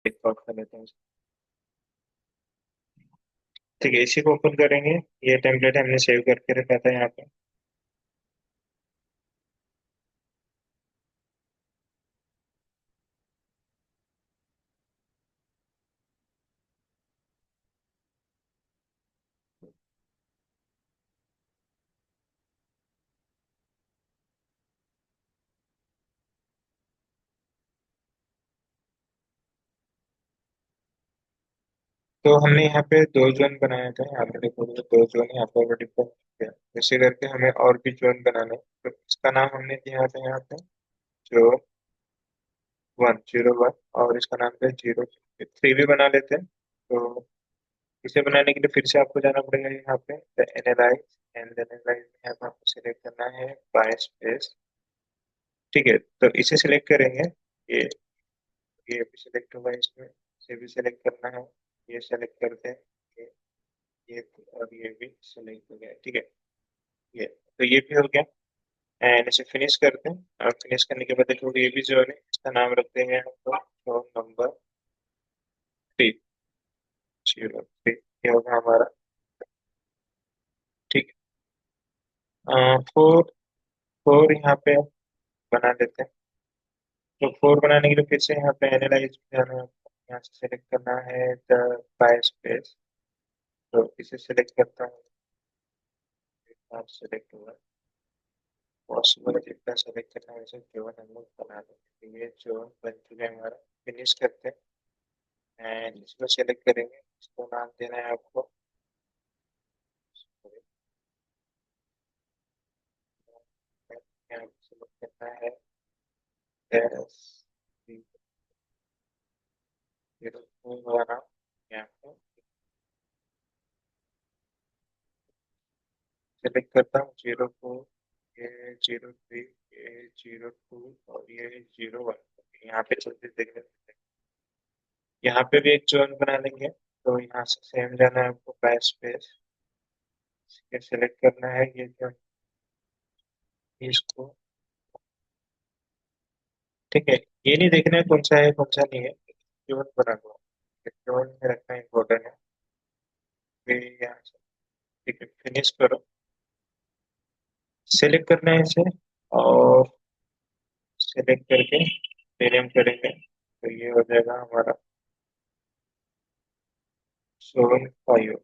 Record कर लेते हैं। ठीक है, इसी को ओपन करेंगे। ये टेम्पलेट हमने सेव करके रखा था यहाँ पे। तो हमने यहाँ पे दो जोन बनाए थे, यहाँ पे देखो ये दो जोन यहाँ पे ऑलरेडी बन चुके हैं। इसी करके हमें और भी जोन बनाने हैं। तो इसका नाम हमने दिया था यहाँ पे जो 101, और इसका नाम है 03 भी बना लेते हैं। तो इसे बनाने के लिए फिर से आपको जाना पड़ेगा यहाँ पे एनालाइज, एंड एनालाइज में यहाँ पे आपको सिलेक्ट करना है बाय स्पेस। ठीक है, तो इसे सिलेक्ट करेंगे। ये ये भी सिलेक्ट होगा, इसमें इसे भी सिलेक्ट करना है। ये सेलेक्ट करते हैं। ये और ये भी सिलेक्ट हो गया। ठीक है, ये तो ये भी हो गया। एंड इसे फिनिश करते हैं। और फिनिश करने के बाद देखो ये भी जो है इसका नाम रखते हैं हम लोग नंबर 303। ये होगा हमारा। ठीक है, फोर फोर यहाँ पे बना लेते हैं। तो फोर बनाने के लिए फिर से यहाँ पे एनालाइज में जाना है। यहाँ से सेलेक्ट करना है द बाय स्पेस। तो इसे सेलेक्ट करता हूँ। सेलेक्ट हुआ। पॉसिबल जितना सेलेक्ट करना है वैसे जोन हम लोग बना लेंगे। ये जोन बन चुका है हमारा। फिनिश करते हैं एंड इसको सेलेक्ट करेंगे। इसको नाम देना है आपको। यहाँ सेलेक्ट करना है एस वाला नाम। यहाँ पे सेलेक्ट करता हूँ 04, ये 03, ये 02 और ये 01। यहाँ पे चलते देख लेते हैं। यहाँ पे भी एक जोन बना लेंगे। तो यहाँ से सेम जाना है आपको बाय स्पेस। सेलेक्ट करना है ये जो इसको। ठीक है, ये नहीं देखना है कौन सा है कौन सा नहीं है। जोन बना दो। जोन में रखना इम्पोर्टेंट है। फिर यहाँ से ठीक है, फिनिश करो। सेलेक्ट करना है इसे और सेलेक्ट करके रीनेम करेंगे। तो ये हो जाएगा हमारा 75।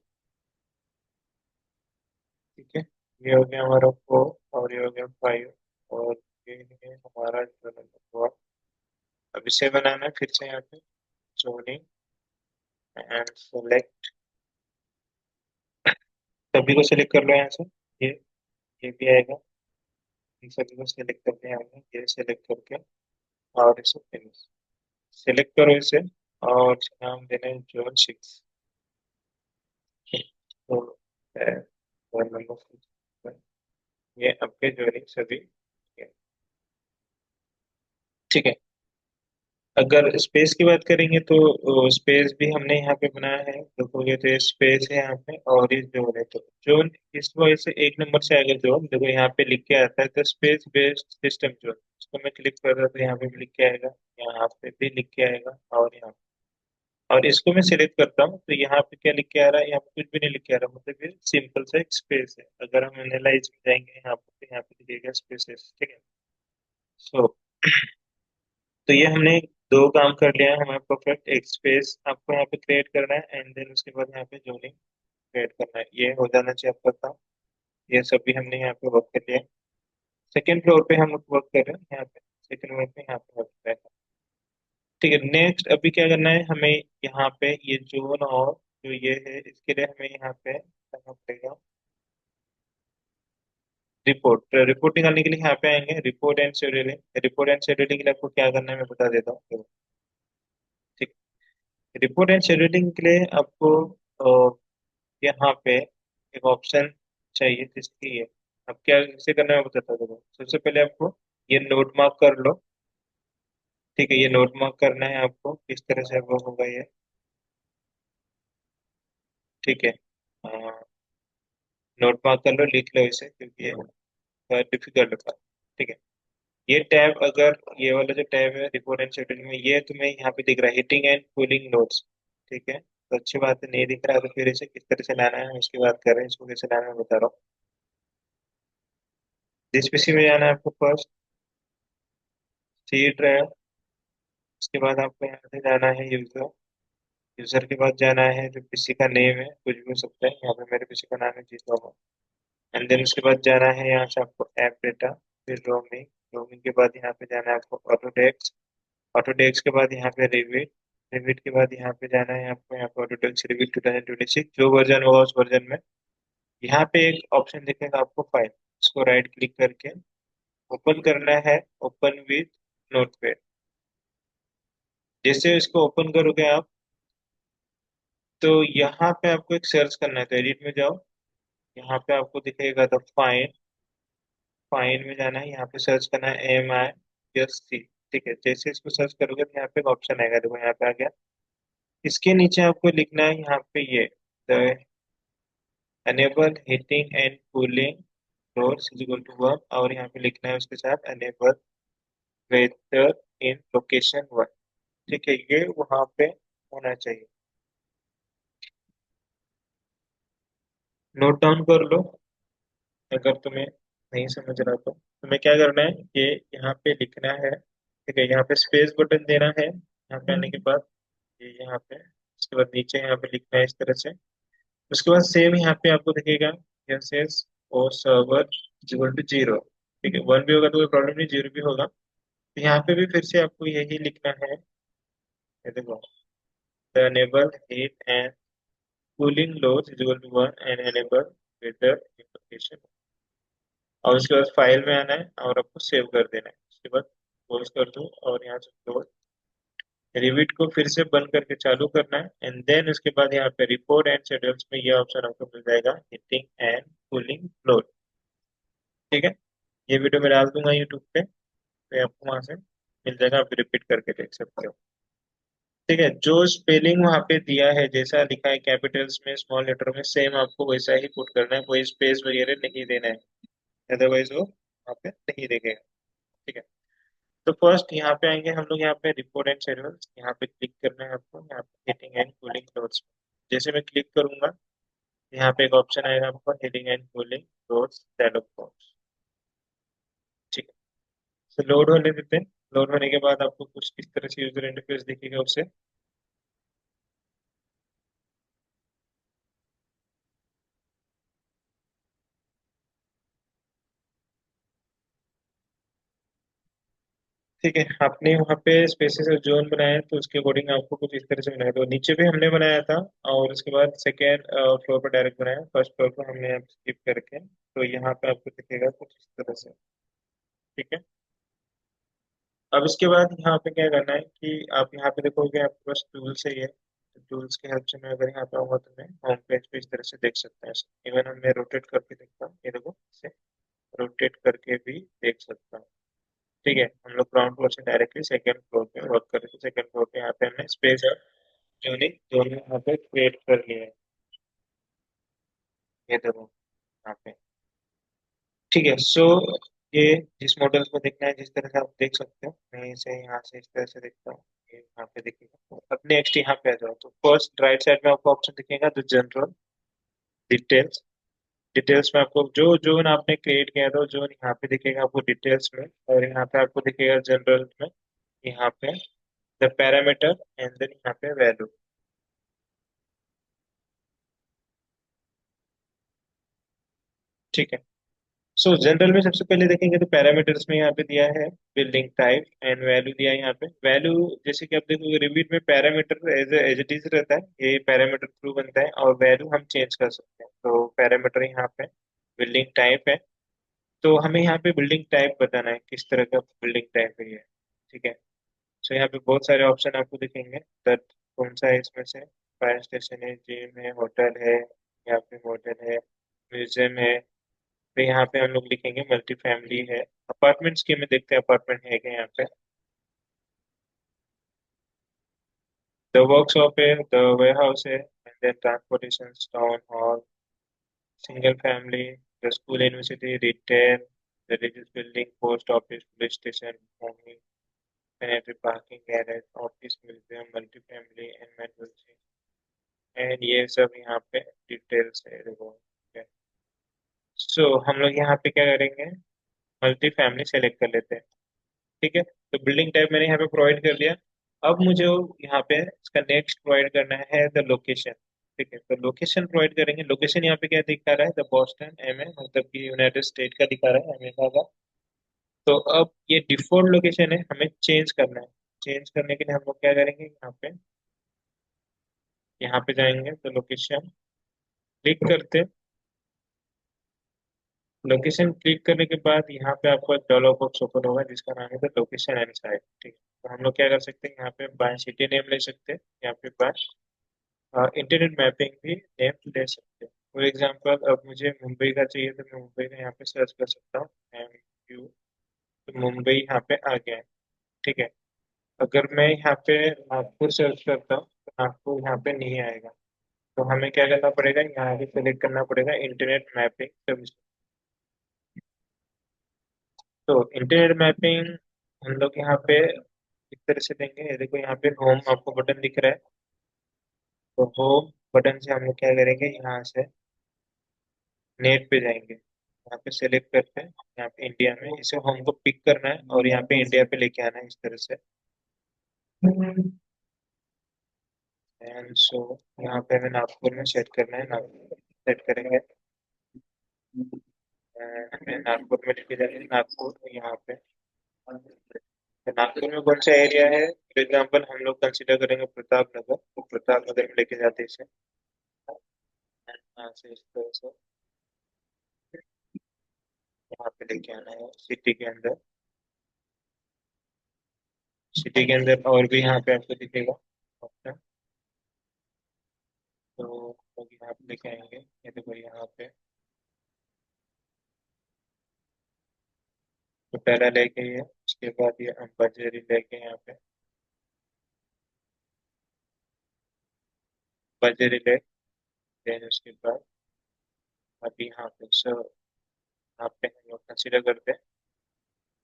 ठीक है, ये हो गया हमारा 4 और ये हो गया 5। और ये है हमारा जो नंबर 4। अब इसे बनाना है फिर से यहाँ पे जोनिंग एंड सेलेक्ट। सभी को सिलेक्ट कर लो यहाँ से। ये ये भी आएगा। इन सभी को सिलेक्ट करके यहाँ पे ये सिलेक्ट करके और इसे फिनिश। सिलेक्ट करो इसे और इसे नाम देना है जोन 6। तो फोन नंबर 6। ये आपके जोड़े सभी। ठीक है, अगर स्पेस की बात करेंगे तो स्पेस भी हमने यहाँ पे बनाया है। देखोगे तो ये स्पेस है यहाँ पे और ये जोन है। तो जोन इस वजह से एक नंबर से आएगा जोन। देखो यहाँ पे लिख के आता है the space based system zone. इसको मैं क्लिक कर रहा हूँ तो यहाँ पे भी लिख के आएगा। यहाँ पे भी लिख के आएगा और यहाँ और इसको मैं सिलेक्ट करता हूँ तो यहाँ पे क्या लिख के आ रहा है, यहाँ पे कुछ भी नहीं लिख के आ रहा। मतलब ये सिंपल सा एक स्पेस है। अगर हम एनालाइज में जाएंगे यहाँ पे तो यहाँ पे लिखेगा स्पेसेस। ठीक है, सो तो ये हमने दो काम कर लिया है हमारा परफेक्ट। एक स्पेस आपको यहाँ पे क्रिएट करना है एंड देन उसके बाद यहाँ पे जोनिंग क्रिएट करना है। ये हो जाना चाहिए आपका काम। ये सब भी हमने यहाँ पे वर्क कर लिया है। सेकेंड फ्लोर पे हम वर्क कर रहे हैं यहाँ पे। सेकेंड फ्लोर पे यहाँ पे वर्क कर रहे हैं। ठीक है, नेक्स्ट अभी क्या करना है हमें। यहाँ पे ये जोन और जो ये है इसके लिए हमें यहाँ पे करना पड़ेगा रिपोर्ट। रिपोर्ट निकालने के लिए यहाँ पे आएंगे report and scheduling. Report and scheduling के लिए आपको क्या करना है मैं बता देता हूँ। ठीक, रिपोर्ट एंड शेड्यूलिंग के लिए आपको यहाँ पे एक ऑप्शन चाहिए जिसकी है। अब क्या इसे करना है मैं बताता हूँ। देखो, सबसे पहले आपको ये नोट मार्क कर लो। ठीक है, ये नोट मार्क करना है आपको किस तरह से वो होगा ये। ठीक है, नोट मार्क कर लो, लिख लो इसे क्योंकि ये डिफिकल्ट होगा। ठीक है, ये टैब, अगर ये वाला जो टैब है रिपोर्ट एंड शेड्यूल में, ये तुम्हें यहाँ पे दिख रहा है हीटिंग एंड कूलिंग लोड्स। ठीक है, तो अच्छी बात है, नहीं दिख रहा है तो फिर इसे किस तरह से लाना है उसकी बात कर रहे हैं। इसको कैसे लाना है मैं बता रहा हूँ। जिस पीसी में जाना है आपको, फर्स्ट सी ड्राइव। उसके बाद आपको यहाँ से जाना है यूजर। यूजर के बाद जाना है जो पीसी का नेम है, कुछ भी हो सकता है, यहाँ पे मेरे पीसी का नाम है जी। एंड देन उसके बाद जाना है यहाँ से आपको ऐप डेटा, फिर रोमिंग। रोमिंग के बाद यहाँ पे जाना है आपको ऑटोडेस्क। ऑटोडेस्क के बाद यहाँ पे रिविट। रिविट के बाद यहाँ पे जाना है आपको, यहाँ पे ऑटोडेस्क रिविट 2026 जो वर्जन होगा उस वर्जन में। यहाँ पे एक ऑप्शन दिखेगा आपको फाइल, इसको राइट क्लिक करके ओपन करना है, ओपन विद नोटपैड। जैसे इसको ओपन करोगे आप, तो यहाँ पे आपको एक सर्च करना है, तो एडिट में जाओ। यहाँ पे आपको दिखेगा द फाइल। फाइल में जाना है, यहाँ पे सर्च करना है MISC। ठीक है, जैसे इसको सर्च करोगे तो यहाँ पे एक ऑप्शन आएगा, देखो यहाँ पे आ गया। इसके नीचे आपको लिखना है यहाँ पे ये the enable heating and cooling floors is equal to 1, और यहाँ पे लिखना है उसके साथ एनेबल वेदर इन लोकेशन 1। ठीक है, ये वहाँ पे होना चाहिए, नोट डाउन कर लो। अगर तुम्हें नहीं समझ रहा तो तुम्हें क्या करना है, ये यहाँ पे लिखना है। ठीक है, यहाँ पे स्पेस बटन देना है, यहाँ पे आने के बाद ये यहाँ पे, उसके बाद नीचे यहाँ पे लिखना है इस तरह से। उसके बाद सेम यहाँ पे आपको दिखेगा यह says observer equal to 0। ठीक है, 1 भी होगा तो कोई प्रॉब्लम नहीं, 0 भी होगा तो यहाँ पे भी फिर से आपको यही लिखना है। ये देखो, the enable heat and cooling load is equal to 1 and enable weather information. और उसके बाद फाइल में आना है और आपको सेव कर देना है। उसके बाद क्लोज कर दो और यहाँ से क्लोज। रिविट को फिर से बंद करके चालू करना है, एंड देन उसके बाद यहाँ पे रिपोर्ट एंड शेड्यूल्स में ये ऑप्शन आपको मिल जाएगा हीटिंग एंड कूलिंग लोड। ठीक है, ये वीडियो मैं डाल दूंगा यूट्यूब पे, तो आपको वहां से मिल जाएगा, आप रिपीट करके देख सकते हो। ठीक है, जो स्पेलिंग वहाँ पे दिया है, जैसा लिखा है कैपिटल्स में स्मॉल लेटर में, सेम आपको वैसा ही पुट करना है, कोई स्पेस वगैरह नहीं देना है, अदरवाइज वो वहाँ पे नहीं देखेगा। ठीक है, तो फर्स्ट यहाँ पे आएंगे हम लोग, यहाँ पे रिपोर्ट एंड शेड्यूल्स, यहाँ पे क्लिक करना है आपको, यहाँ पे हीटिंग एंड कूलिंग लोड्स। जैसे मैं क्लिक करूंगा, यहाँ पे एक ऑप्शन आएगा आपको heating and cooling loads dialog box. ठीक है, तो लोड होने देते हैं। लोड होने के बाद आपको कुछ इस तरह से यूजर इंटरफेस दिखेगा उससे। ठीक है, आपने वहाँ पे स्पेसेस और जोन बनाया है, तो उसके अकॉर्डिंग आपको कुछ इस तरह से बनाया, तो नीचे भी हमने बनाया था, और उसके बाद सेकेंड फ्लोर पर डायरेक्ट बनाया, फर्स्ट फ्लोर पर हमने यहाँ स्किप करके, तो यहाँ पे आपको दिखेगा कुछ इस तरह से। ठीक है, अब इसके बाद यहाँ पे क्या करना है कि आप यहाँ पे देखोगे आपके पास टूल्स है ये, तो टूल्स के हेल्प से मैं अगर यहाँ पे आऊंगा तो मैं होम पेज पे इस तरह से देख सकता है। इवन हम मैं रोटेट करके देखता हूँ, ये देखो इसे रोटेट करके भी देख सकता हूँ। ठीक है, हम लोग ग्राउंड फ्लोर से डायरेक्टली सेकंड फ्लोर पे वर्क कर रहे थे। सेकंड फ्लोर पे यहाँ पे हमने स्पेस और यूनिक दोनों यहाँ पे क्रिएट कर लिया है, ये देखो यहाँ पे। ठीक है, सो ये जिस मॉडल को देखना है, जिस तरह से आप देख सकते हो, मैं इसे यहाँ से इस तरह से देखता हूँ, ये यहाँ पे दिखेगा। तो अब नेक्स्ट यहाँ पे आ जाओ, तो फर्स्ट राइट साइड में आपको ऑप्शन दिखेगा द जनरल डिटेल्स। डिटेल्स में आपको जो जोन आपने क्रिएट किया था जोन यहाँ पे दिखेगा आपको डिटेल्स में, और यहाँ पे आपको दिखेगा जनरल में, यहाँ पे द पैरामीटर एंड देन यहाँ पे वैल्यू। ठीक है, सो जनरल में सबसे पहले देखेंगे तो पैरामीटर्स में यहाँ पे दिया है बिल्डिंग टाइप एंड वैल्यू दिया है यहाँ पे। वैल्यू जैसे कि आप देखोगे रिवीट में parameter as as it is रहता है, ये पैरामीटर थ्रू बनता है, और वैल्यू हम चेंज कर सकते हैं। तो पैरामीटर यहाँ पे बिल्डिंग टाइप है, तो हमें यहाँ पे बिल्डिंग टाइप बताना है किस तरह का बिल्डिंग टाइप है ये। ठीक है, सो यहाँ पे बहुत सारे ऑप्शन आपको दिखेंगे, तो कौन सा है इसमें से, फायर स्टेशन है, जिम है, होटल है, यहाँ पे होटल है, म्यूजियम है। तो यहाँ पे हम लोग लिखेंगे मल्टी फैमिली है। अपार्टमेंट्स के में देखते हैं अपार्टमेंट है क्या यहाँ पे। द वर्कशॉप है, द वेयर हाउस है, and then transportation, town hall, single family, the school, university, retail, religious building, post office, police station, housing, sanitary parking, garage, office, museum, multifamily, and manufacturing। And ये सब यहाँ पे details है देखो। सो हम लोग यहाँ पे क्या करेंगे, मल्टी फैमिली सेलेक्ट कर लेते हैं। ठीक है, तो बिल्डिंग टाइप मैंने यहाँ पे प्रोवाइड कर दिया। अब मुझे यहाँ पे इसका नेक्स्ट प्रोवाइड करना है द लोकेशन। ठीक है, तो लोकेशन प्रोवाइड करेंगे। लोकेशन यहाँ पे क्या दिखा रहा है, द बॉस्टन एम ए, मतलब कि यूनाइटेड स्टेट का दिखा रहा है, अमेरिका का। तो अब ये डिफॉल्ट लोकेशन है, हमें चेंज करना है। चेंज करने के लिए हम लोग क्या करेंगे, यहाँ पे जाएंगे तो लोकेशन क्लिक करते। लोकेशन क्लिक करने के बाद यहाँ पे आपको एक डायलॉग बॉक्स ओपन होगा जिसका नाम है लोकेशन एंड साइट। ठीक है, तो हम लोग क्या कर सकते हैं, यहाँ पे बाय सिटी नेम ले सकते हैं, यहाँ पे बाय इंटरनेट मैपिंग भी नेम ले सकते हैं। फॉर एग्जांपल अब मुझे मुंबई का चाहिए तो मैं मुंबई का यहाँ पे सर्च कर सकता हूँ, MU, तो मुंबई यहाँ पे आ गया है। ठीक है, अगर मैं यहाँ पे नागपुर सर्च करता हूँ तो नागपुर यहाँ पे नहीं आएगा। तो हमें क्या करना पड़ेगा, यहाँ पे सेलेक्ट करना पड़ेगा इंटरनेट मैपिंग सर्विस। तो इंटरनेट मैपिंग हम लोग यहाँ पे इस तरह से देंगे। ये देखो यहाँ पे होम आपको बटन दिख रहा है, तो होम बटन से हम लोग क्या करेंगे, यहाँ से नेट पे जाएंगे, यहाँ पे सेलेक्ट करते हैं, यहाँ पे इंडिया में इसे होम को पिक करना है और यहाँ पे इंडिया पे लेके आना है इस तरह से। एंड सो यहाँ पे हमें नागपुर में सेट करना है, नागपुर सेट करेंगे। हमें नागपुर में लेके जाएंगे, नागपुर यहाँ पे। तो नागपुर में कौन सा एरिया है, फॉर एग्जाम्पल हम लोग कंसिडर करेंगे प्रताप नगर, तो प्रताप नगर में लेके जाते हैं इसे। यहाँ से इस तरह से यहाँ पे लेके आना है सिटी के अंदर। सिटी के अंदर और भी यहाँ पे आपको दिखेगा ऑप्शन, तो लोग यहाँ पे लेके आएंगे। ये देखो यहाँ पे तो पहला लेके ये, उसके बाद ये बजेरी लेके यहाँ पे बजेरी लेक, देन उसके बाद अभी यहाँ पे सो यहाँ पे हम लोग कंसिडर करते हैं।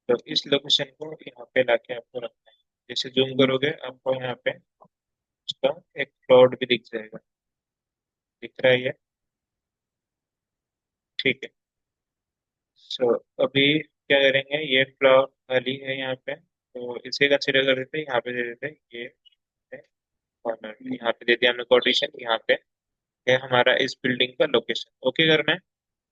तो इस लोकेशन को यहाँ पे लाके आपको रखना है। जैसे जूम करोगे आपको यहाँ पे उसका एक प्लॉट भी दिख जाएगा, दिख रहा है ये। ठीक है, सो अभी क्या करेंगे, ये प्लॉट खाली है यहाँ पे, तो इसे कंसिडर कर देते हैं, यहाँ पे दे देते हैं ये कॉर्नर, यहाँ पे दे दिया हमने कोटेशन। यहाँ पे है हमारा इस बिल्डिंग का लोकेशन, ओके करना है।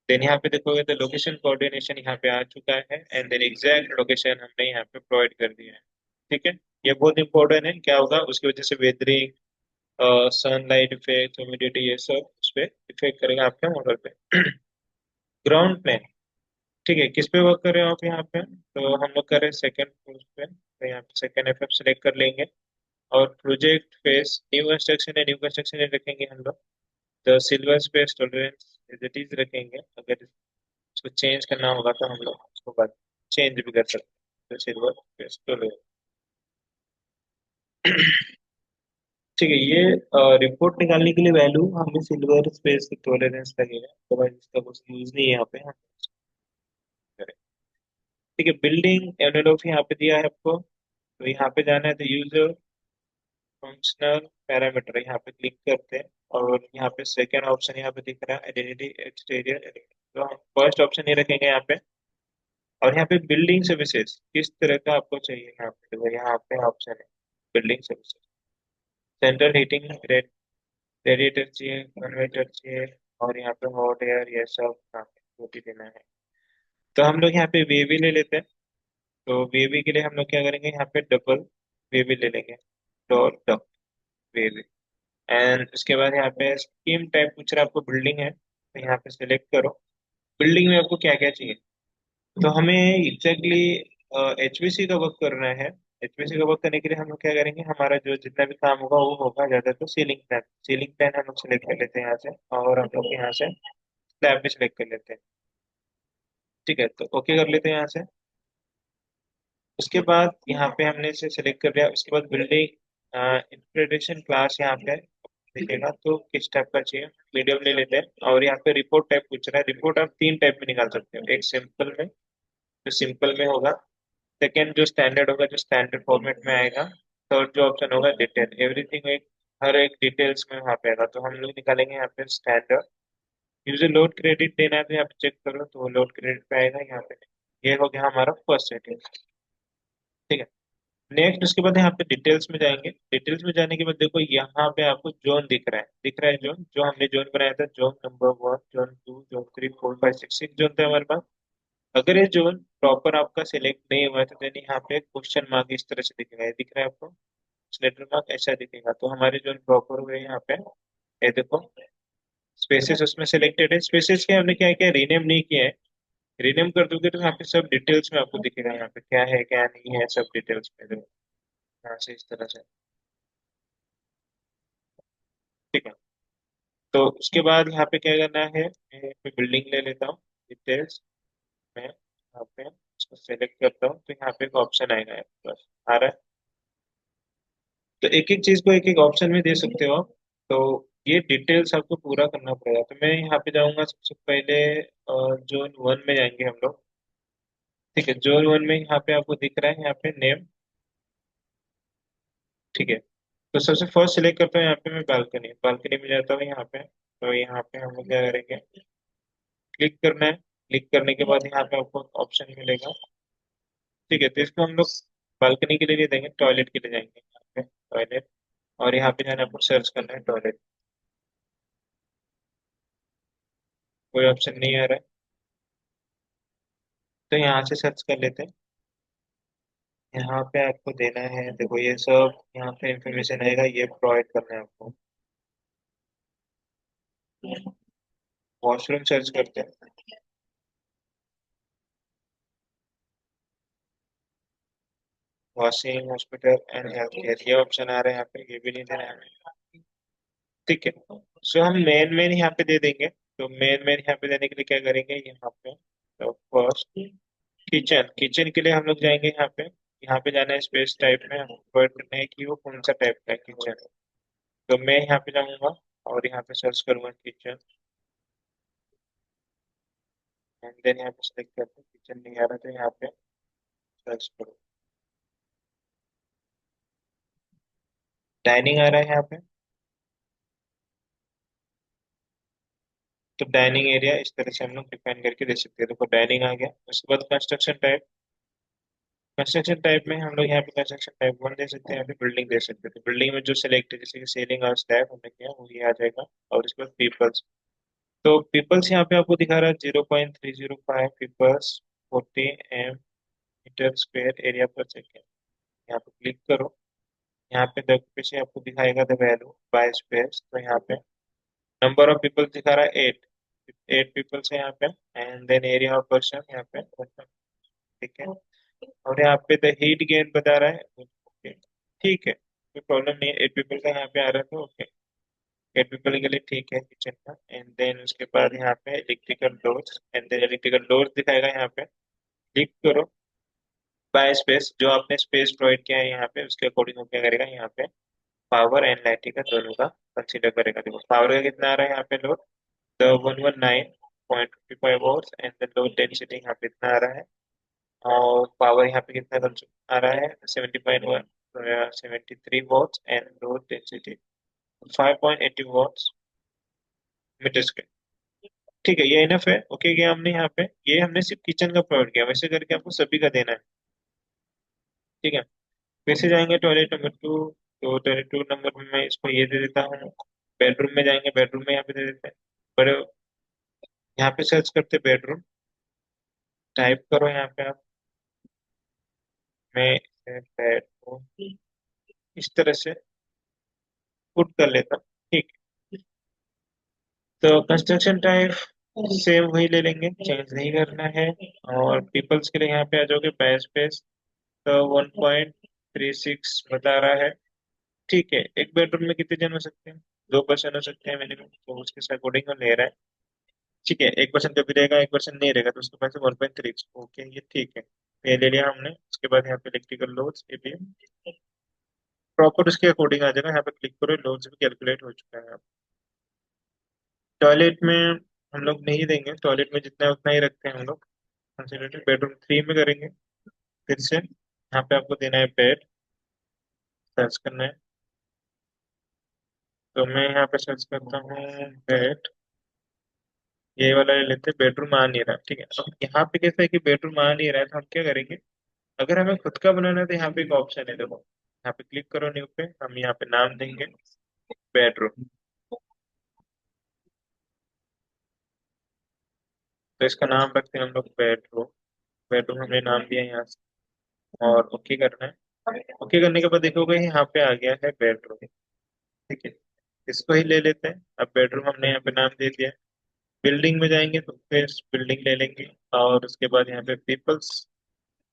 देन यहाँ पे देखोगे तो लोकेशन कोऑर्डिनेशन यहाँ पे आ चुका है, एंड देन एग्जैक्ट लोकेशन हमने यहाँ पे प्रोवाइड कर दिया है। ठीक है, ये बहुत इंपॉर्टेंट है, क्या होगा उसकी वजह से वेदरिंग, सनलाइट इफेक्ट, ह्यूमिडिटी, ये सब उस पर इफेक्ट करेगा आपके मॉडल पे। ग्राउंड प्लान, ठीक है, किस पे वर्क कर रहे हो आप यहाँ पे, तो हम लोग कर रहे हैं सेकंड फ्लोर पे, तो यहाँ पे सेकंड एफ सेलेक्ट कर लेंगे। और प्रोजेक्ट फेस न्यू कंस्ट्रक्शन है, न्यू कंस्ट्रक्शन रखेंगे हम लोग। तो sliver space tolerance as it is रखेंगे, अगर इसको चेंज करना होगा तो हम लोग उसको बाद चेंज भी कर सकते हैं, तो सिल्वर स्पेस टॉलरेंस। ठीक है, ये रिपोर्ट निकालने के लिए वैल्यू हमें सिल्वर स्पेस टॉलरेंस लगेगा, तो भाई इसका कुछ यूज नहीं है यहाँ पे हम करें। ठीक है, बिल्डिंग एनवेलोप यहाँ पे दिया है आपको, तो यहाँ पे जाना है तो यूजर फंक्शनल पैरामीटर यहाँ पे क्लिक करते हैं। और यहाँ पे सेकेंड ऑप्शन यहाँ पे दिख रहा है आइडेंटिटी एक्सटीरियर, तो हम फर्स्ट ऑप्शन ही रखेंगे यहाँ पे। और यहाँ पे बिल्डिंग सर्विसेज किस तरह का आपको चाहिए, यहाँ पे तो यहाँ पे ऑप्शन है building services, central heating, radiator चाहिए, कन्वर्टर चाहिए, और यहाँ पे हॉट एयर, ये सब यहाँ पे वो भी देना है। तो हम लोग यहाँ पे वेवी ले लेते हैं। तो वेवी के लिए हम लोग क्या करेंगे, यहाँ पे डबल वेवी ले लेंगे, डॉट डब वेवी। एंड उसके बाद यहाँ पे स्कीम टाइप पूछ रहा है आपको, बिल्डिंग है तो यहाँ पे सिलेक्ट करो। बिल्डिंग में आपको क्या क्या चाहिए, तो हमें एग्जैक्टली HVC का वर्क करना है। HVC का वर्क करने के लिए हम लोग क्या करेंगे, हमारा जो जितना भी काम होगा वो होगा ज्यादा, तो सीलिंग फैन, सीलिंग फैन हम लोग सेलेक्ट कर लेते हैं यहाँ से, और हम लोग यहाँ से स्लैब भी सिलेक्ट कर लेते हैं। ठीक है, तो ओके कर लेते हैं यहाँ से। उसके बाद यहाँ पे हमने इसे सेलेक्ट कर लिया, उसके बाद बिल्डिंग इंटरप्रिटेशन क्लास यहाँ पे दिखेगा, तो किस टाइप का चाहिए, मीडियम ले लेते हैं। और यहाँ पे रिपोर्ट टाइप पूछ रहा है, रिपोर्ट आप तीन टाइप में निकाल सकते हो, एक सिंपल में, जो सिंपल में होगा। सेकेंड जो स्टैंडर्ड होगा, जो स्टैंडर्ड फॉर्मेट में आएगा। थर्ड जो ऑप्शन होगा डिटेल, एवरीथिंग एक, हर एक डिटेल्स में वहाँ पे आएगा, तो हम लोग निकालेंगे यहाँ पे स्टैंडर्ड। यूजर लोड क्रेडिट देना है तो यहाँ पे चेक करो, तो लोड क्रेडिट पे आएगा यहाँ पे। ये हो गया हमारा फर्स्ट सेटिंग। ठीक है। नेक्स्ट उसके बाद यहाँ पे डिटेल्स में जाएंगे। डिटेल्स में जाने के बाद देखो यहाँ पे आपको जोन दिख रहा है जोन, जो हमने जोन बनाया था, zone number 1, zone 2, zone 3, 4, 5, 6, 6 zone थे हमारे पास। अगर ये जोन प्रॉपर आपका सिलेक्ट नहीं हुआ है तो देन यहाँ पे क्वेश्चन मार्क इस तरह से दिखेगा, ये दिख रहा है आपको, लेटर मार्क ऐसा दिखेगा, तो हमारे जोन प्रॉपर हुए यहाँ पे। ये देखो स्पेसेस उसमें सिलेक्टेड है, स्पेसेस के हमने क्या किया, रीनेम नहीं किया है। रीनेम कर दोगे तो यहाँ पे सब डिटेल्स में आपको दिखेगा, यहाँ पे क्या है क्या नहीं है सब डिटेल्स में देखो, यहाँ से इस तरह से। ठीक है। तो उसके बाद यहाँ पे क्या करना है, मैं बिल्डिंग ले लेता हूँ, डिटेल्स में यहाँ पे इसको सेलेक्ट करता हूँ, तो यहाँ पे एक ऑप्शन आएगा आपके पास, आ रहा है। तो एक एक चीज को एक एक ऑप्शन में दे सकते हो आप। तो ये डिटेल्स आपको पूरा करना पड़ेगा, तो मैं यहाँ पे जाऊंगा सबसे पहले जोन 1 में जाएंगे हम लोग। ठीक है, जोन 1 में यहाँ पे आपको दिख रहा है यहाँ पे नेम। ठीक है। तो सबसे फर्स्ट सिलेक्ट करता हूँ यहाँ पे मैं बालकनी, बालकनी में जाता हूँ यहाँ पे। तो यहाँ पे हम लोग क्या करेंगे, क्लिक करना है। क्लिक करने के बाद यहाँ पे आपको ऑप्शन मिलेगा। ठीक है, तो इसको हम लोग बालकनी के लिए नहीं देंगे, टॉयलेट के लिए जाएंगे यहाँ पे, टॉयलेट। और यहाँ पे जाना, आपको सर्च करना है टॉयलेट। कोई ऑप्शन नहीं आ रहा है, तो यहाँ से सर्च कर लेते हैं। यहाँ पे आपको देना है, देखो ये सब यहाँ पे इंफॉर्मेशन आएगा, ये प्रोवाइड करना है आपको। वॉशरूम सर्च करते हैं। Washing, hospital and health care, ये ऑप्शन आ रहे हैं यहाँ पे, ये भी नहीं देना है हमें। ठीक है। सो हम मेन मेन यहाँ पे दे देंगे, तो मेन मेन यहाँ पे देने के लिए क्या करेंगे यहाँ पे, तो फर्स्ट किचन, किचन के लिए हम लोग जाएंगे यहाँ पे। यहाँ पे जाना है स्पेस टाइप में, हमको वर्ड करना है कि वो कौन सा टाइप का है किचन। तो मैं यहाँ पे जाऊंगा और यहाँ पे सर्च करूंगा किचन, एंड देन यहाँ पे सेलेक्ट करते हैं, किचन नहीं आ रहा तो यहाँ पे सर्च करो। डाइनिंग आ रहा है यहाँ पे, तो डाइनिंग एरिया इस तरह से हम लोग डिफाइन करके दे सकते हैं, देखो डाइनिंग आ गया। उसके बाद कंस्ट्रक्शन टाइप, कंस्ट्रक्शन टाइप में हम लोग यहाँ पे कंस्ट्रक्शन टाइप 1 दे सकते हैं, यहाँ पे बिल्डिंग दे सकते हैं, तो बिल्डिंग में जो सिलेक्ट है जैसे कि सीलिंग और स्लैब हमने किया वो ये आ जाएगा। और इसके बाद पीपल्स, तो पीपल्स यहाँ पे आपको दिखा रहा है 0.305 पीपल्स 40 मीटर स्क्वायर एरिया पर सेकेंड। यहाँ पे क्लिक करो। यहाँ पे पीछे आपको दिखाएगा द वैल्यू बाय स्पेस, तो यहाँ पे नंबर ऑफ पीपल दिखा रहा है 8, 8 पीपल्स है यहाँ पे। And then area of person यहाँ पे, ठीक है। और यहाँ पे द हीट गेन बता रहा है, ओके ठीक है, कोई प्रॉब्लम नहीं है, 8 पीपल का यहाँ पे आ रहा है तो ओके, 8 पीपल के लिए ठीक है किचन का। एंड देन उसके बाद यहाँ पे electrical doors, and then electrical doors दिखाएगा यहाँ पे, क्लिक करो। बाय स्पेस, जो आपने स्पेस प्रोवाइड किया है यहाँ पे उसके अकॉर्डिंग वो क्या करेगा यहाँ पे, पावर एंड लाइटिंग का दोनों का कंसीडर करेगा। देखो पावर का कितना आ रहा है यहाँ पे load, the 119.55 volts, and the load density यहाँ पे इतना आ रहा है। और पावर यहाँ पे कितना कंज्यूम आ रहा है, 73 watts, and load density 5.80 watts metre square. ठीक है, ये इनफ है, ओके गया हमने यहाँ पे। ये हमने सिर्फ किचन का प्रोवाइड किया, वैसे करके आपको सभी का देना है। ठीक है। फिर से जाएंगे टॉयलेट नंबर 2, तो टॉयलेट 2 नंबर में मैं इसको ये दे देता हूँ। बेडरूम में जाएंगे, बेडरूम में यहाँ पे दे देते हैं। पर यहाँ पे सर्च करते बेडरूम, टाइप करो यहाँ पे आप, मैं बेडरूम इस तरह से पुट कर लेता हूँ। ठीक है। तो कंस्ट्रक्शन टाइप सेम वही ले लेंगे, चेंज नहीं करना है। और पीपल्स के लिए यहाँ पे आ जाओगे बाय स्पेस, तो 1.36 बता रहा है। ठीक है, एक बेडरूम में कितने जन हो सकते हैं, 2 पर्सन हो सकते हैं मिनिमम, तो उसके अकॉर्डिंग वो ले रहा है। ठीक है, 1 पर्सन कभी रहेगा, 1 पर्सन नहीं रहेगा, तो उसके पास 1.3, ओके ये ठीक है, ये ले लिया हमने। उसके बाद यहाँ पे इलेक्ट्रिकल लोड्स ये भी प्रॉपर उसके अकॉर्डिंग आ जाएगा, यहाँ पे क्लिक करो, लोड्स भी कैलकुलेट हो चुका है। टॉयलेट में हम लोग नहीं देंगे, टॉयलेट में जितना है उतना ही रखते हैं हम लोग। कंसिडरेटेड बेडरूम 3 में करेंगे। फिर से यहाँ पे आपको देना है बेड, सर्च करना है। तो मैं यहाँ पे सर्च करता हूँ बेड, ये वाला ले लेते हैं। बेडरूम आ नहीं रहा, ठीक है। अब यहाँ पे कैसा है कि बेडरूम आ नहीं रहा है, तो हम क्या करेंगे, अगर हमें खुद का बनाना है तो यहाँ पे एक ऑप्शन है, देखो यहाँ पे क्लिक करो न्यू पे, हम यहाँ पे नाम देंगे बेडरूम। तो इसका नाम रखते हैं हम लोग बेडरूम। बेडरूम हमने नाम दिया यहाँ से, और ओके करना है। ओके करने के बाद देखोगे यहाँ पे आ गया है बेडरूम, ठीक है। इसको ही ले लेते हैं। अब बेडरूम हमने यहाँ पे नाम दे दिया है। बिल्डिंग में जाएंगे तो फिर बिल्डिंग ले लेंगे, और उसके बाद यहाँ पे पीपल्स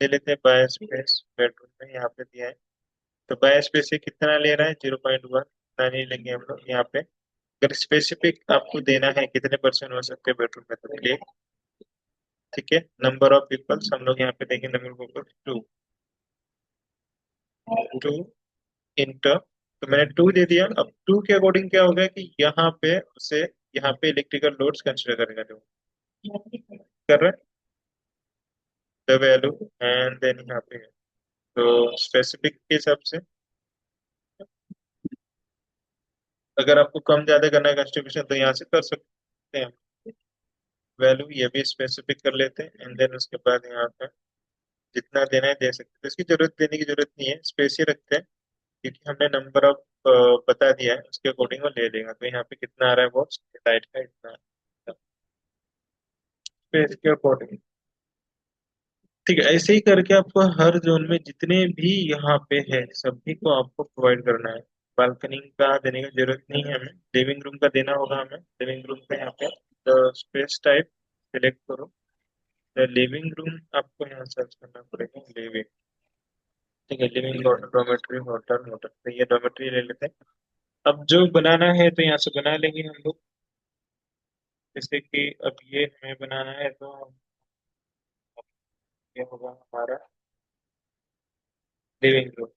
ले लेते हैं। बाय स्पेस बेडरूम में यहाँ पे दिया है, तो बाय स्पेस से कितना ले रहा है, 0.1, इतना नहीं लेंगे हम लोग यहाँ पे। अगर स्पेसिफिक आपको देना है कितने परसेंट हो सकते हैं बेडरूम में, तो क्लिक, ठीक है। नंबर ऑफ पीपल्स हम लोग यहाँ पे देंगे, नंबर ऑफ पीपल्स 2, 2 इंटर। तो मैंने 2 दे दिया। अब 2 के अकॉर्डिंग क्या होगा कि यहाँ पे उसे, यहाँ पे इलेक्ट्रिकल लोड्स कंसिडर करेगा, जो कर रहे हैं द वैल्यू, एंड देन यहाँ पे है। तो स्पेसिफिक के हिसाब से अगर आपको कम ज्यादा करना है कंस्ट्रीब्यूशन, तो यहाँ से कर सकते हैं। वैल्यू ये भी स्पेसिफिक कर लेते हैं, एंड देन उसके बाद यहाँ पे जितना देना है दे सकते हैं। तो इसकी जरूरत देने की जरूरत नहीं है, स्पेस ही रखते हैं, क्योंकि हमने नंबर ऑफ बता दिया है, उसके अकॉर्डिंग वो ले लेगा। तो यहाँ पे कितना आ रहा है, वो लाइट का इतना स्पेस के अकॉर्डिंग, ठीक है। ऐसे ही करके आपको हर जोन में जितने भी यहाँ पे है सभी को आपको प्रोवाइड करना है। बालकनी का देने की जरूरत नहीं है हमें, लिविंग रूम का देना होगा हमें। लिविंग रूम पे यहाँ पे स्पेस टाइप सिलेक्ट करो, द लिविंग रूम आपको यहाँ सर्च करना पड़ेगा, लिविंग, ठीक है। लिविंग डॉर्मेट्री होटल होटल, तो ये डॉर्मेट्री ले लेते हैं। अब जो बनाना है तो यहाँ से बना लेंगे हम लोग। जैसे कि अब ये हमें बनाना है, तो ये होगा हमारा लिविंग रूम,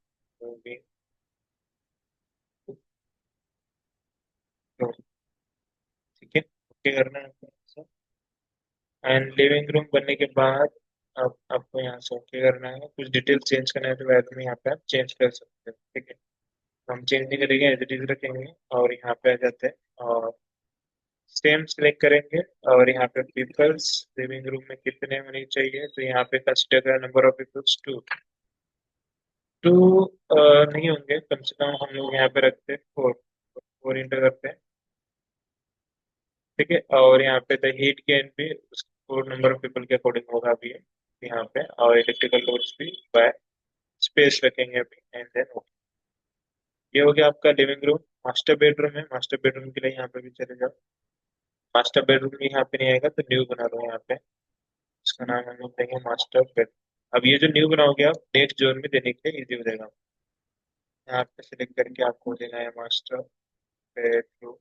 ठीक है। ओके करना है, एंड लिविंग रूम बनने के बाद अब आपको यहाँ से ओके करना है। कुछ डिटेल चेंज करना है तो बाद में यहाँ पे आप चेंज कर सकते हैं, ठीक है। हम चेंज नहीं करेंगे, एज इट इज रखेंगे, और यहाँ पे आ जाते हैं और सेम सेलेक्ट करेंगे। और यहाँ पे पीपल्स लिविंग रूम में कितने होने चाहिए, तो यहाँ पे कंसिडर नंबर ऑफ पीपल्स 2, 2 नहीं होंगे, कम से कम हम लोग यहाँ पे रखते हैं 4, 4 इंटर करते हैं, ठीक है। और यहाँ पे द हीट गेन भी उसको नंबर ऑफ पीपल के अकॉर्डिंग होगा अभी यहाँ पे, और इलेक्ट्रिकल लोड्स भी बाय स्पेस रखेंगे अभी, एंड देन ये हो गया आपका लिविंग रूम। मास्टर बेडरूम है, मास्टर बेडरूम के लिए यहाँ पे भी चले जाओ। मास्टर बेडरूम भी यहाँ पे नहीं आएगा, तो न्यू बना लो यहाँ पे। इसका नाम हम लोग देंगे मास्टर बेड। अब ये जो न्यू बनाओगे आप नेक्स्ट जोन में देने के लिए इजी हो जाएगा। यहाँ पे सिलेक्ट करके आपको देना है मास्टर बेडरूम,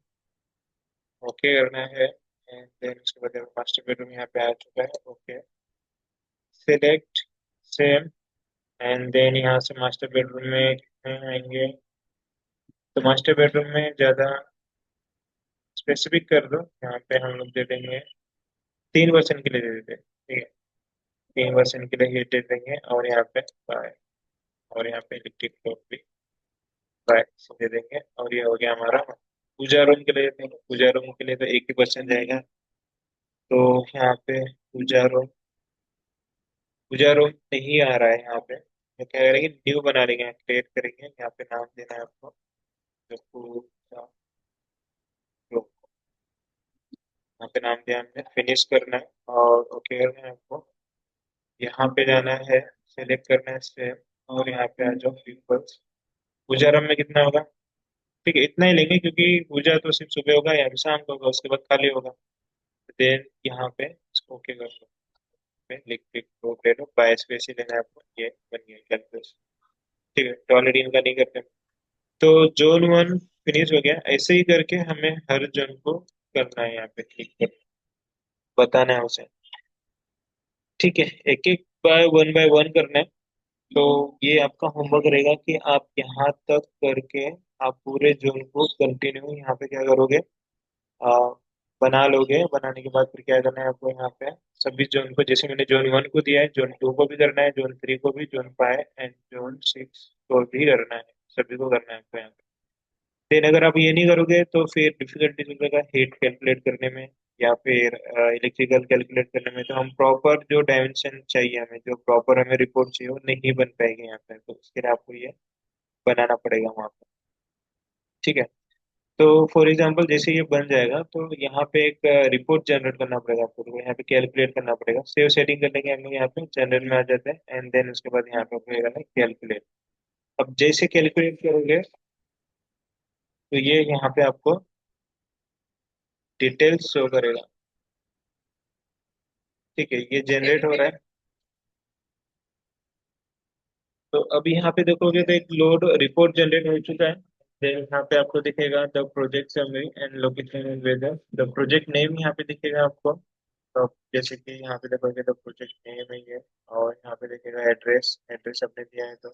ओके करना है, एंड देन उसके बाद मास्टर बेडरूम यहाँ पे आ चुका है, okay select same, and then यहाँ से मास्टर बेडरूम में कितने आएंगे, तो मास्टर बेडरूम में ज़्यादा स्पेसिफिक कर दो। यहाँ पे हम लोग दे देंगे 3% के लिए दे देते हैं, ठीक है। 3% के लिए हीट दे देंगे, और यहाँ पे बाय, और यहाँ पे इलेक्ट्रिक लोड भी बाय से दे देंगे। और ये हो गया हमारा पूजा रूम के लिए। देंगे पूजा रूम के लिए तो 1% जाएगा, तो यहाँ पे पूजा रूम नहीं आ रहा है यहाँ पे, तो क्या करेंगे, न्यू बना लेंगे, क्रिएट करेंगे। यहाँ पे नाम देना है आपको, तो पूजा रूम, यहाँ पे नाम दिया हमने, फिनिश करना है और ओके करना है आपको। यहाँ पे जाना है, सेलेक्ट करना है सेम, और यहाँ पे आ जाओ पीपल्स। पूजा रूम में कितना होगा, ठीक है, इतना ही लेंगे, क्योंकि पूजा तो सिर्फ सुबह होगा या फिर शाम को होगा, उसके बाद खाली होगा। देन यहाँ पे इसको ओके कर लो, लिख लिख लो, ले लो, बाय स्पेस ही लेना है आपको, ये बन गया कैलकुलस, ठीक है। तो ऑलरेडी इनका नहीं करते, तो जोन 1 फिनिश हो गया। ऐसे ही करके हमें हर जोन को करना है, यहाँ पे क्लिक कर बताना है उसे, ठीक है। एक एक बाय वन करना है। तो ये आपका होमवर्क रहेगा कि आप यहाँ तक करके आप पूरे जोन को कंटिन्यू यहाँ पे क्या करोगे, आ, बना लोगे। बनाने के बाद फिर क्या करना है आपको, यहाँ पे 26 जून को, जैसे मैंने जोन 1 को दिया है, जोन 2 को भी करना है, जोन 3 को भी, जोन 5 एंड जोन 6 को भी करना है। सभी को करना है आपको यहाँ पे। देन अगर आप ये नहीं करोगे तो फिर डिफिकल्टी मिलेगा हीट कैलकुलेट करने में या फिर इलेक्ट्रिकल कैलकुलेट करने में। तो हम प्रॉपर जो डायमेंशन चाहिए हमें, जो प्रॉपर हमें रिपोर्ट चाहिए, वो नहीं बन पाएगी यहाँ पे। तो उसके लिए आपको ये बनाना पड़ेगा वहाँ पे। ठीक है। तो फॉर एग्जांपल जैसे ये बन जाएगा तो यहाँ पे एक रिपोर्ट जनरेट करना पड़ेगा आपको। तो यहाँ पे कैलकुलेट करना पड़ेगा। सेव सेटिंग करने के हम लोग यहाँ पे जनरल में आ जाते हैं एंड देन उसके बाद यहाँ पे आपको करना है कैलकुलेट। अब जैसे कैलकुलेट करोगे तो ये यहाँ पे आपको डिटेल्स शो करेगा। ठीक है, ये जनरेट हो रहा है। तो अभी यहाँ पे देखोगे तो एक लोड रिपोर्ट जनरेट हो चुका है। देन यहाँ पे आपको दिखेगा the project summary and location and weather. The project name यहाँ पे दिखेगा आपको। तो जैसे कि यहाँ पे देखोगे तो प्रोजेक्ट नेम है ये। और यहाँ पे दिखेगा एड्रेस, एड्रेस आपने दिया है तो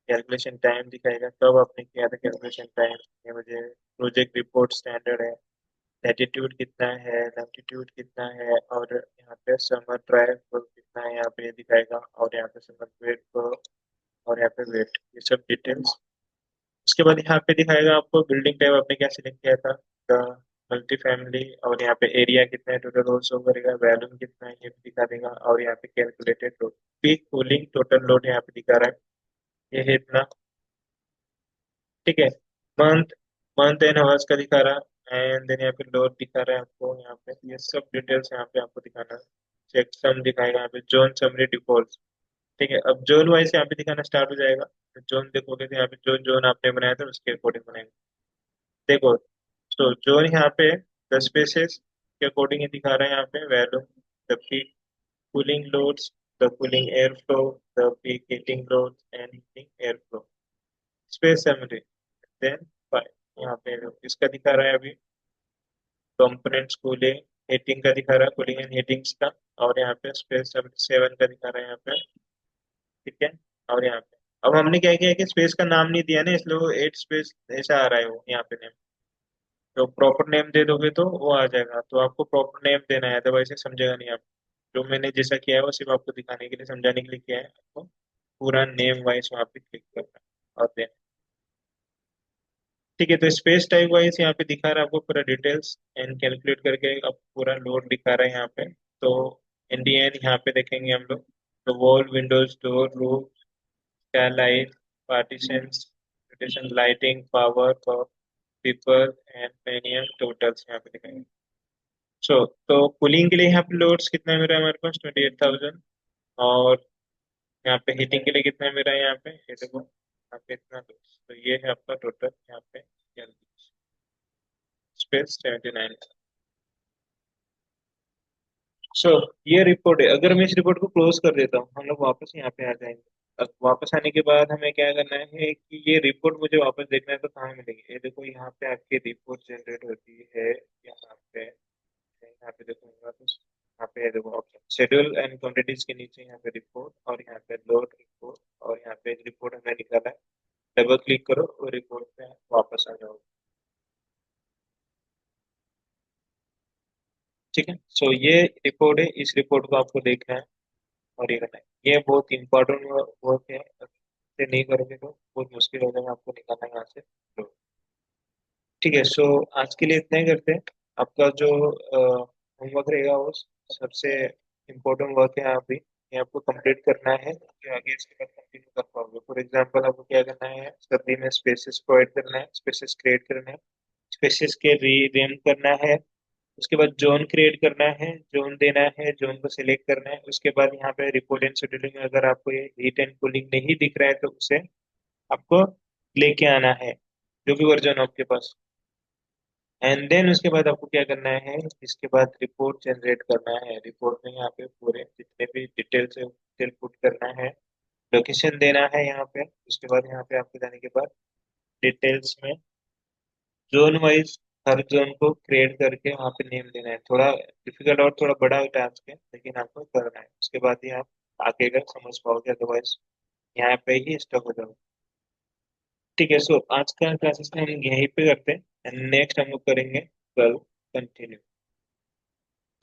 कैलकुलेशन टाइम दिखाएगा कब आपने किया था कैलकुलेशन टाइम। ये मुझे प्रोजेक्ट रिपोर्ट स्टैंडर्ड है। लैटिट्यूड कितना है, लैटिट्यूड कितना है, और यहाँ पे समर ड्राइव कितना है यहाँ पे दिखाएगा, और यहाँ पे समर वेट को, और यहाँ पे वेट, ये सब डिटेल्स। उसके बाद यहाँ पे दिखाएगा आपको बिल्डिंग टाइप आपने क्या सिलेक्ट किया था, द मल्टी फैमिली, और यहाँ पे एरिया कितना है, टोटल लोड शो करेगा, वैल्यूम कितना है ये भी दिखा देगा, और यहाँ पे calculated load, peak cooling total load यहाँ पे दिखा रहा है, ये है इतना। ठीक है। मंथ, मंथ एंड आवर्स का दिखा रहा है, एंड देन यहाँ पे लोड दिखा रहा है आपको यहाँ पे। ये सब डिटेल्स यहाँ पे आपको दिखाना है। चेक सम दिखाएगा यहाँ पे, जोन समरी डिफॉल्ट। ठीक है, अब जोन वाइज यहाँ पे दिखाना स्टार्ट हो जाएगा। तो जोन देखोगे तो यहाँ पे जो जोन आपने बनाया था उसके अकॉर्डिंग बनाएंगे। देखो, तो जोन यहाँ पे 10 स्पेसेस के अकॉर्डिंग ये दिखा रहा है यहाँ पे value. The peak cooling loads, the cooling air flow, the peak heating loads and heating air flow, space summary. Then यहाँ पे इसका दिखा रहा है अभी कंपोनेंट्स कूलिंग हीटिंग का दिखा रहा है, कूलिंग एंड हीटिंग्स का। और यहाँ पे स्पेस 7 का दिखा रहा है यहाँ पे। ठीक है। और यहाँ पे अब हमने क्या किया कि स्पेस का नाम नहीं दिया ना, इसलिए वो 8 स्पेस ऐसा आ रहा है वो यहाँ पे नेम। तो प्रॉपर नेम दे दोगे तो वो आ जाएगा। तो आपको प्रॉपर नेम देना है, अदरवाइज से समझेगा नहीं आप। जो मैंने जैसा किया है वो सिर्फ आपको दिखाने के लिए, समझाने के लिए किया है। आपको पूरा नेम वाइज वहाँ पे क्लिक करना है और देन। ठीक है, तो स्पेस टाइप वाइज यहाँ पे दिखा रहा है आपको पूरा डिटेल्स एंड कैलकुलेट करके अब पूरा लोड दिखा रहा है यहाँ पे। तो इन दी एंड यहाँ पे देखेंगे हम लोग। तो wall, Windows, door, roof, skylight, partitions, partition lighting, power, people and many totals यहाँ पे दिखाएंगे। सो तो कूलिंग के लिए यहाँ पे लोड्स कितना है मेरा, हमारे पास 28,000। और यहाँ पे हीटिंग के लिए कितना है मेरा, यहाँ पे ये देखो यहाँ पे इतना loads। तो ये है आपका टोटल यहाँ पे स्पेस 79। सो ये रिपोर्ट है। अगर मैं इस रिपोर्ट को क्लोज कर देता हूँ, हम लोग वापस यहाँ पे आ जाएंगे। अब वापस आने के बाद हमें क्या करना है कि ये रिपोर्ट मुझे वापस देखना है तो कहाँ मिलेगी। ये देखो यहाँ पे आपकी रिपोर्ट जनरेट होती है यहाँ पे। यहाँ पे देखूंगा तो यहाँ पे ये देखो ऑप्शन शेड्यूल एंड क्वांटिटीज के नीचे यहाँ पे रिपोर्ट, और यहाँ पे लोड रिपोर्ट, और यहाँ पे रिपोर्ट हमें निकाला है। डबल क्लिक करो और रिपोर्ट पे वापस आ जाओ। ठीक है। सो ये रिपोर्ट है, इस रिपोर्ट को आपको देखना है और ये करना है। ये बहुत इंपॉर्टेंट वर्क है, से नहीं करोगे तो बहुत मुश्किल हो जाएगा आपको निकालना यहाँ से। तो ठीक है, सो आज के लिए इतना ही करते हैं। आपका जो होमवर्क रहेगा वो सबसे इम्पोर्टेंट वर्क है यहाँ पे, ये आपको कंप्लीट करना है जो आगे इसके बाद कंटिन्यू कर पाओगे। फॉर एग्जांपल आपको क्या करना है, सर्दी में स्पेसेस प्रोवाइड करना है, स्पेसेस क्रिएट करना है, स्पेसेस के रीनेम करना है। उसके बाद जोन क्रिएट करना है, जोन देना है, जोन को सिलेक्ट करना है। उसके बाद यहाँ पे रिपोर्ट एंड शेड्यूलिंग में अगर आपको ये हीट एंड कूलिंग नहीं दिख रहा है तो उसे आपको लेके आना है, जो भी वर्जन हो आपके पास। एंड देन उसके बाद आपको क्या करना है, इसके बाद रिपोर्ट जनरेट करना है। रिपोर्ट में यहाँ पे पूरे जितने भी डिटेल्स है डिटेल पुट करना है, लोकेशन देना है यहाँ पे। उसके बाद यहाँ पे आपके जाने के बाद डिटेल्स में जोन वाइज हर जोन को क्रिएट करके वहाँ पे नेम देना है। थोड़ा डिफिकल्ट और थोड़ा बड़ा टास्क है, लेकिन आपको करना है। उसके बाद ही आप आगे का समझ पाओगे, अदरवाइज यहाँ पे ही स्टक हो जाओगे। ठीक है, सो आज का क्लासेस हम यहीं पे करते हैं, नेक्स्ट हम लोग करेंगे कल कंटिन्यू।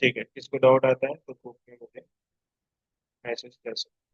ठीक है, किसको डाउट आता है तो ग्रुप में मुझे मैसेज कर सकते